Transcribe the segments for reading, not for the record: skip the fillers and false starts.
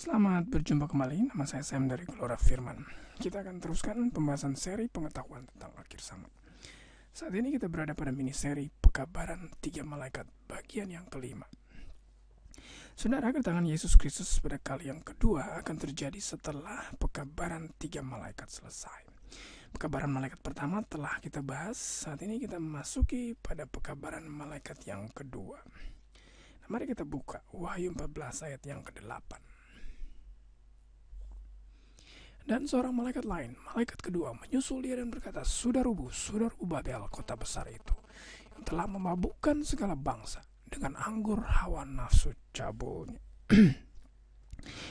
Selamat berjumpa kembali, nama saya Sam dari Gelora Firman. Kita akan teruskan pembahasan seri pengetahuan tentang akhir zaman. Saat ini kita berada pada mini seri Pekabaran 3 Malaikat bagian yang kelima. Saudara, kedatangan Yesus Kristus pada kali yang kedua akan terjadi setelah Pekabaran 3 Malaikat selesai. Pekabaran malaikat pertama telah kita bahas, saat ini kita memasuki pada pekabaran malaikat yang kedua. Nah, mari kita buka Wahyu 14 ayat yang ke-8. Dan seorang malaikat lain, malaikat kedua, menyusul dia dan berkata, sudah rubuh Babel, kota besar itu, yang telah memabukkan segala bangsa dengan anggur hawa nafsu cabulnya.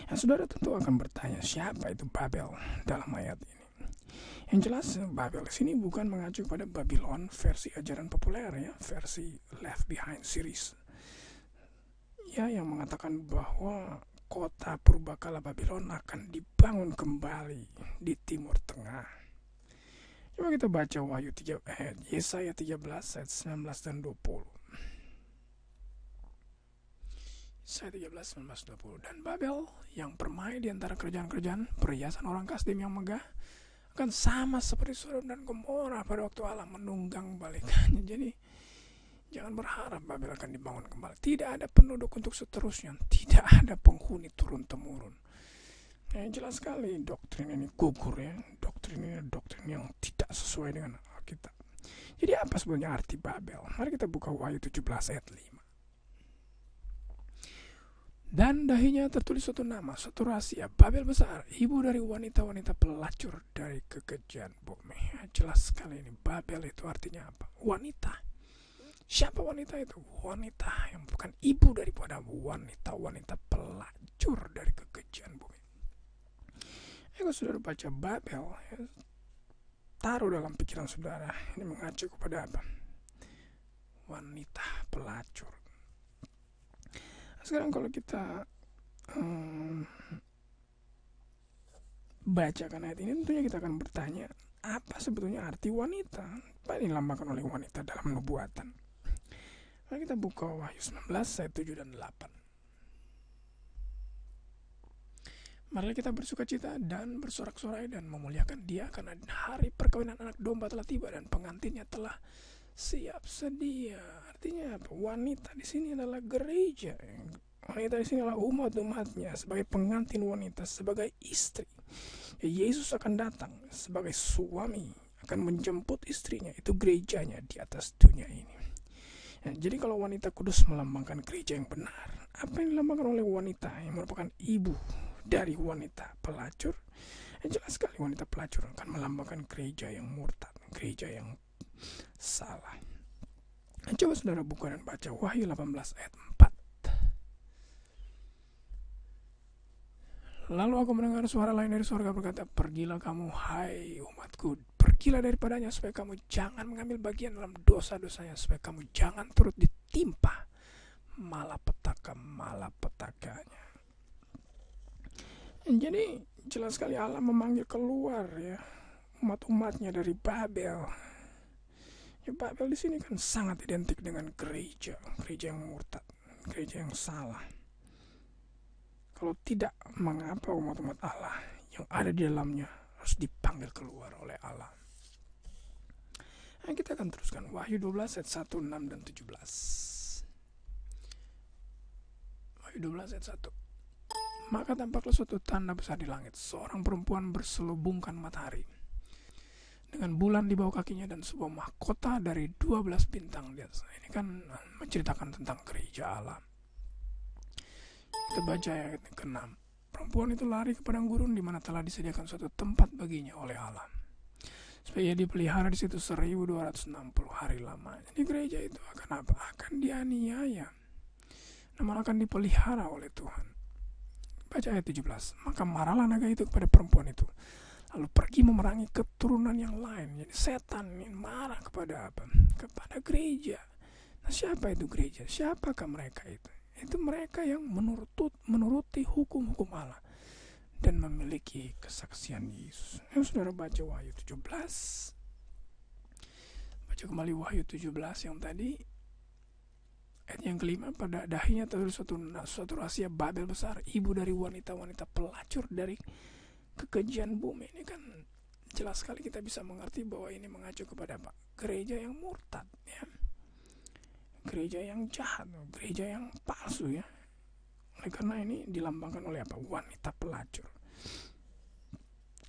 Yang saudara tentu akan bertanya, siapa itu Babel dalam ayat ini? Yang jelas, Babel di sini bukan mengacu pada Babylon versi ajaran populer, ya, versi Left Behind series, ya, yang mengatakan bahwa kota purbakala Babylon akan dibangun kembali di Timur Tengah. Coba kita baca Wahyu 3 Yesaya 13 ayat 19 dan 20. Yesaya 13, 19, 20. Dan Babel yang permai di antara kerajaan-kerajaan, perhiasan orang Kasdim yang megah, akan sama seperti Sodom dan Gomora pada waktu Allah menunggang balikannya. Jadi jangan berharap Babel akan dibangun kembali. Tidak ada penduduk untuk seterusnya. Tidak ada penghuni turun-temurun. Jelas sekali doktrin ini gugur, ya. Doktrin ini doktrin yang tidak sesuai dengan Alkitab. Jadi apa sebenarnya arti Babel? Mari kita buka Wahyu 17 ayat 5. Dan dahinya tertulis suatu nama, suatu rahasia, Babel besar, ibu dari wanita-wanita pelacur dari kekejian bumi. Jelas sekali ini, Babel itu artinya apa? Wanita. Siapa wanita itu? Wanita yang bukan ibu daripada wanita-wanita pelacur dari kekejian bumi. Kalau saudara baca Babel, ya, taruh dalam pikiran saudara, ini mengacu kepada apa? Wanita pelacur. Sekarang kalau kita bacakan ayat ini, tentunya kita akan bertanya, apa sebetulnya arti wanita? Apa yang dilambangkan oleh wanita dalam nubuatan? Mari kita buka Wahyu 19 ayat 7 dan 8. Mari kita bersukacita dan bersorak-sorai dan memuliakan dia, karena hari perkawinan anak domba telah tiba dan pengantinnya telah siap sedia. Artinya apa? Wanita di sini adalah gereja. Wanita di sini adalah umat-umatnya sebagai pengantin wanita, sebagai istri. Yesus akan datang sebagai suami, akan menjemput istrinya, itu gerejanya di atas dunia ini. Jadi kalau wanita kudus melambangkan gereja yang benar, apa yang dilambangkan oleh wanita yang merupakan ibu dari wanita pelacur? Jelas sekali wanita pelacur akan melambangkan gereja yang murtad, gereja yang salah. Coba saudara buka dan baca Wahyu 18 ayat 4. Lalu aku mendengar suara lain dari surga berkata, pergilah kamu, hai umatku, pergilah daripadanya, supaya kamu jangan mengambil bagian dalam dosa-dosanya, supaya kamu jangan turut ditimpa malapetaka-malapetakanya. Jadi jelas sekali Allah memanggil keluar, ya, umat-umatnya dari Babel. Ya, Babel di sini kan sangat identik dengan gereja yang murtad, gereja yang salah. Kalau tidak, mengapa umat-umat Allah yang ada di dalamnya harus dipanggil keluar oleh Allah? Nah, kita akan teruskan Wahyu 12 ayat 1, 6 dan 17. Wahyu 12 ayat 1. Maka tampaklah suatu tanda besar di langit, seorang perempuan berselubungkan matahari dengan bulan di bawah kakinya dan sebuah mahkota dari 12 bintang di atas. Ini kan menceritakan tentang gereja Allah. Kita baca ayat ke-6. Perempuan itu lari ke padang gurun di mana telah disediakan suatu tempat baginya oleh Allah, supaya ia dipelihara di situ 1260 hari lamanya. Jadi gereja itu akan apa? Akan dianiaya, namun akan dipelihara oleh Tuhan. Baca ayat 17. Maka marahlah naga itu kepada perempuan itu, lalu pergi memerangi keturunan yang lain. Jadi setan ini marah kepada apa? Kepada gereja. Nah, siapa itu gereja? Siapakah mereka itu? Itu mereka yang menuruti hukum-hukum Allah dan memiliki kesaksian Yesus. Saudara baca Wahyu 17. Baca kembali Wahyu 17 yang tadi Ayat yang kelima, pada dahinya tertulis suatu rahasia Babel besar, ibu dari wanita-wanita pelacur dari kekejian bumi. Ini kan jelas sekali kita bisa mengerti bahwa ini mengacu kepada apa? Gereja yang murtad, ya. Gereja yang jahat, gereja yang palsu, ya. Oleh karena ini dilambangkan oleh apa? Wanita pelacur.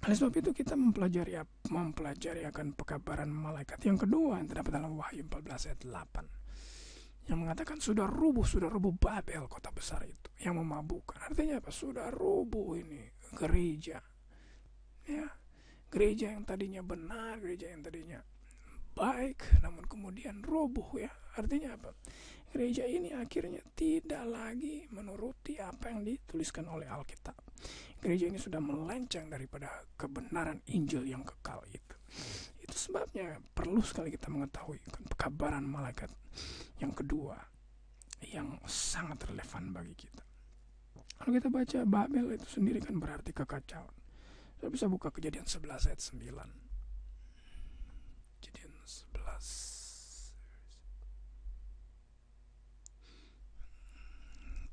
Oleh sebab itu kita mempelajari akan pekabaran malaikat yang kedua yang terdapat dalam Wahyu 14 ayat 8. Yang mengatakan sudah rubuh Babel, kota besar itu yang memabukkan. Artinya apa? Sudah rubuh ini gereja, ya, gereja yang tadinya benar, gereja yang tadinya baik, namun kemudian rubuh, ya. Artinya apa? Gereja ini akhirnya tidak lagi menuruti apa yang dituliskan oleh Alkitab. Gereja ini sudah melenceng daripada kebenaran Injil yang kekal itu. Itu sebabnya perlu sekali kita mengetahui pekabaran malaikat yang kedua yang sangat relevan bagi kita. Kalau kita baca Babel itu sendiri kan berarti kekacauan. Kita bisa buka Kejadian 11 ayat 9. Kejadian 11.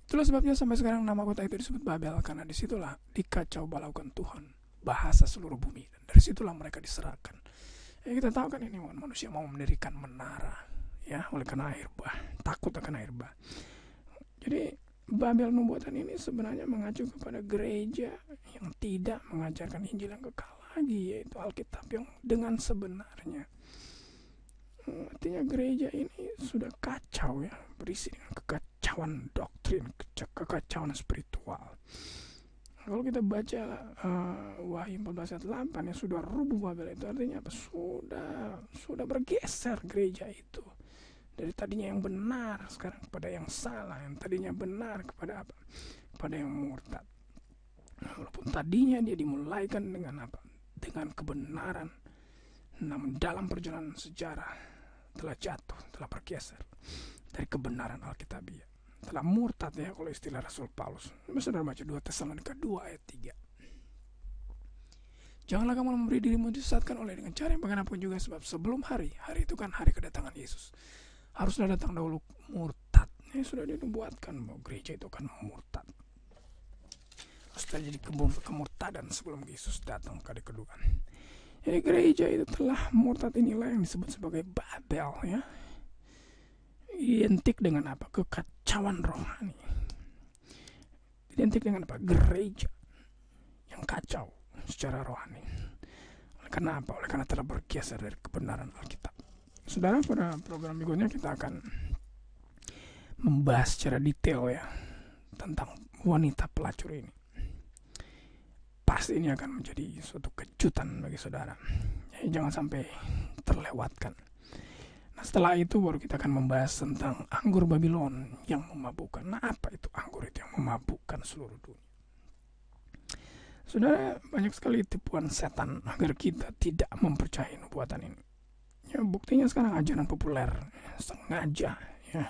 Itulah sebabnya sampai sekarang nama kota itu disebut Babel, karena disitulah dikacau balaukan Tuhan bahasa seluruh bumi, dan dari situlah mereka diserahkan. Ya, kita tahu kan ini manusia mau mendirikan menara, ya, oleh karena air bah, takut akan air bah. Jadi Babel nubuatan ini sebenarnya mengacu kepada gereja yang tidak mengajarkan Injil yang kekal lagi, yaitu Alkitab yang dengan sebenarnya. Artinya gereja ini sudah kacau, ya, berisi dengan kekacauan doktrin, kekacauan spiritual. Kalau kita baca Wahyu 14 ayat 8 yang sudah rubuh Babel itu artinya apa? Sudah bergeser gereja itu. Dari tadinya yang benar sekarang kepada yang salah, yang tadinya benar kepada apa? Kepada yang murtad. Walaupun tadinya dia dimulaikan dengan apa? Dengan kebenaran, namun dalam perjalanan sejarah telah jatuh, telah bergeser dari kebenaran Alkitabiah, telah murtad, ya, kalau istilah Rasul Paulus. Saudara baca 2 Tesalonika 2 ayat 3. Janganlah kamu memberi dirimu disesatkan oleh dengan cara yang bagaimanapun juga, sebab sebelum hari itu kan hari kedatangan Yesus, haruslah datang dahulu murtad. Ini sudah dinubuatkan bahwa gereja itu akan murtad. Harus terjadi kemurtadan sebelum Yesus datang kali kedua. Jadi gereja itu telah murtad, inilah yang disebut sebagai Babel, ya. Identik dengan apa? Kekacauan rohani. Identik dengan apa? Gereja yang kacau secara rohani. Oleh karena apa? Oleh karena telah bergeser dari kebenaran Alkitab. Saudara, pada program berikutnya kita akan membahas secara detail, ya, tentang wanita pelacur ini. Pasti ini akan menjadi suatu kejutan bagi saudara. Ya, jangan sampai terlewatkan. Nah, setelah itu baru kita akan membahas tentang anggur Babylon yang memabukkan. Nah, apa itu anggur itu yang memabukkan seluruh dunia? Saudara, banyak sekali tipuan setan agar kita tidak mempercayai nubuatan ini. Ya, buktinya sekarang ajaran populer, ya, sengaja, ya,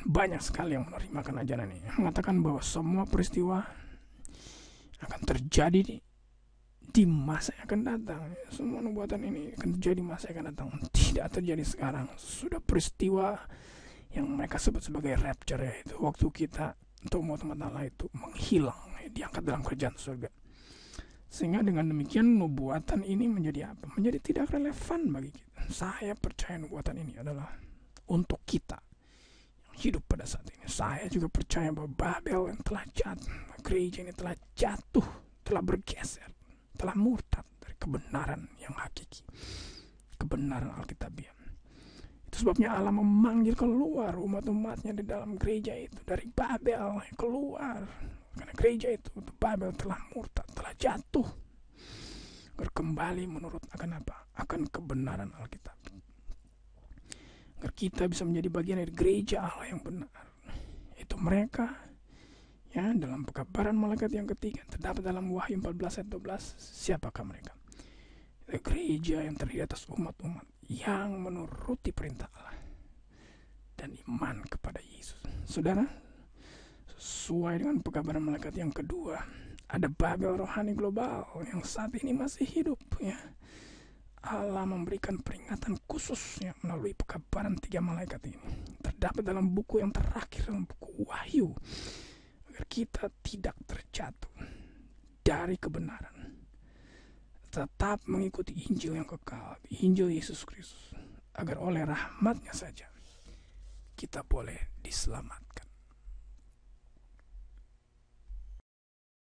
banyak sekali yang menerima ajaran ini, mengatakan bahwa semua peristiwa akan terjadi di masa yang akan datang. Semua nubuatan ini akan terjadi di masa yang akan datang, tidak terjadi sekarang. Sudah peristiwa yang mereka sebut sebagai rapture, yaitu waktu kita untuk umat Allah itu menghilang, diangkat dalam kerajaan surga. Sehingga dengan demikian nubuatan ini menjadi apa? Menjadi tidak relevan bagi kita. Saya percaya nubuatan ini adalah untuk kita yang hidup pada saat ini. Saya juga percaya bahwa Babel yang telah jatuh, gereja ini telah jatuh, telah bergeser, telah murtad dari kebenaran yang hakiki, kebenaran Alkitabiah. Itu sebabnya Allah memanggil keluar umat-umatnya di dalam gereja itu dari Babel, keluar. Karena gereja itu, Babel telah murtad, telah jatuh, kembali menurut akan apa? Akan kebenaran Alkitab. Agar kita bisa menjadi bagian dari gereja Allah yang benar. Itu mereka, ya, dalam pekabaran malaikat yang ketiga terdapat dalam Wahyu 14 ayat 12. Siapakah mereka? Itu gereja yang terdiri atas umat-umat yang menuruti perintah Allah dan iman kepada Yesus. Saudara, sesuai dengan pekabaran malaikat yang kedua, ada Babel rohani global yang saat ini masih hidup, ya. Allah memberikan peringatan khusus, ya, melalui pekabaran 3 malaikat ini. terdapat dalam buku yang terakhir, dalam buku Wahyu, agar kita tidak terjatuh dari kebenaran, tetap mengikuti Injil yang kekal, Injil Yesus Kristus, agar oleh rahmat-Nya saja kita boleh diselamatkan.